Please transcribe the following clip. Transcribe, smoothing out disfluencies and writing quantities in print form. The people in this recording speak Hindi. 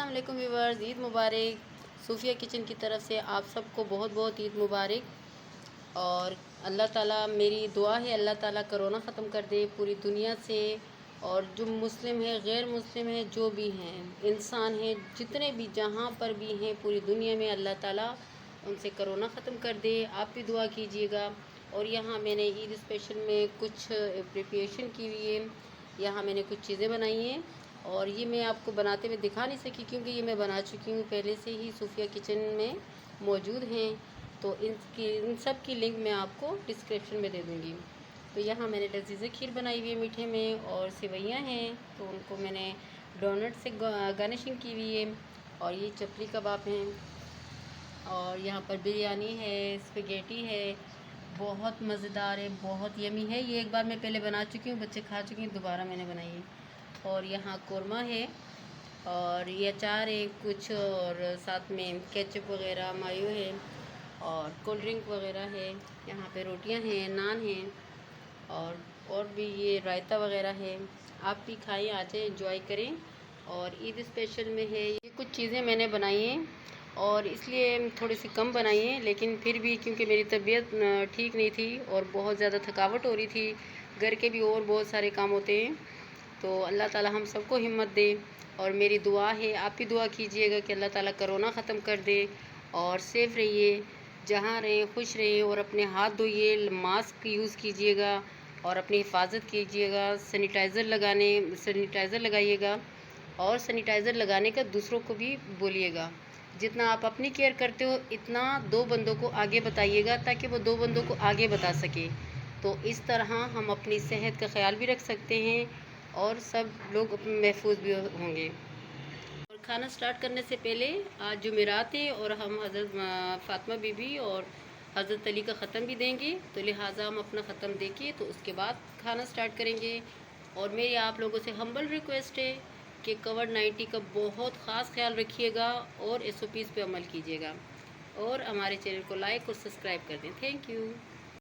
अस्सलाम वालेकुम व्यूवर्स, ईद मुबारक। सूफिया किचन की तरफ से आप सबको बहुत बहुत ईद मुबारक। और अल्लाह ताला, मेरी दुआ है अल्लाह ताला कोरोना ख़त्म कर दे पूरी दुनिया से। और जो मुस्लिम है, गैर मुस्लिम है, जो भी हैं इंसान हैं, जितने भी जहाँ पर भी हैं पूरी दुनिया में, अल्लाह ताला उनसे कोरोना ख़त्म कर दे। आप भी दुआ कीजिएगा। और यहाँ मैंने ईद स्पेशल में कुछ प्रिपरेशन की हुई है। यहाँ मैंने कुछ चीज़ें बनाई हैं और ये मैं आपको बनाते हुए दिखा नहीं सकी क्योंकि ये मैं बना चुकी हूँ पहले से ही, सूफिया किचन में मौजूद हैं। तो इन सब की लिंक मैं आपको डिस्क्रिप्शन में दे दूँगी। तो यहाँ मैंने लजीज़ खीर बनाई हुई है मीठे में, और सेवइयाँ हैं तो उनको मैंने डोनट से गार्निशिंग की हुई है। और ये चपली कबाब हैं, और यहाँ पर बिरयानी है, स्पेगेटी है, बहुत मज़ेदार है, बहुत यमी है। ये एक बार मैं पहले बना चुकी हूँ, बच्चे खा चुके हैं, दोबारा मैंने बनाई है। और यहाँ कोरमा है, और ये अचार है कुछ, और साथ में केचप वगैरह, मायो है, और कोल्ड ड्रिंक वगैरह है। यहाँ पे रोटियाँ हैं, नान हैं, और भी ये रायता वगैरह है। आप भी खाएं, आ जाए, एंजॉय करें। और ईद स्पेशल में है ये कुछ चीज़ें मैंने बनाई हैं, और इसलिए थोड़ी सी कम बनाई हैं, लेकिन फिर भी क्योंकि मेरी तबीयत ठीक नहीं थी और बहुत ज़्यादा थकावट हो रही थी, घर के भी और बहुत सारे काम होते हैं। तो अल्लाह ताला हम सबको हिम्मत दे। और मेरी दुआ है, आप भी दुआ कीजिएगा कि अल्लाह ताला कोरोना ख़त्म कर दे। और सेफ़ रहिए, जहाँ रहें खुश रहें, और अपने हाथ धोइए, मास्क यूज़ कीजिएगा, और अपनी हिफाजत कीजिएगा। सैनिटाइज़र लगाइएगा, और सैनिटाइज़र लगाने का दूसरों को भी बोलिएगा। जितना आप अपनी केयर करते हो, इतना 2 बंदों को आगे बताइएगा, ताकि वो 2 बंदों को आगे बता सके। तो इस तरह हम अपनी सेहत का ख्याल भी रख सकते हैं, और सब लोग महफूज भी होंगे। और खाना स्टार्ट करने से पहले आज जुमेरात है, और हम हज़रत फ़ातिमा बीबी और हज़रत अली का ख़त्म भी देंगे, तो लिहाजा हम अपना ख़त्म देके तो उसके बाद खाना स्टार्ट करेंगे। और मेरी आप लोगों से हम्बल रिक्वेस्ट है कि कोविड-19 का बहुत ख़ास ख्याल रखिएगा, और SOPs पे अमल कीजिएगा, और हमारे चैनल को लाइक और सब्सक्राइब कर दें। Thank you.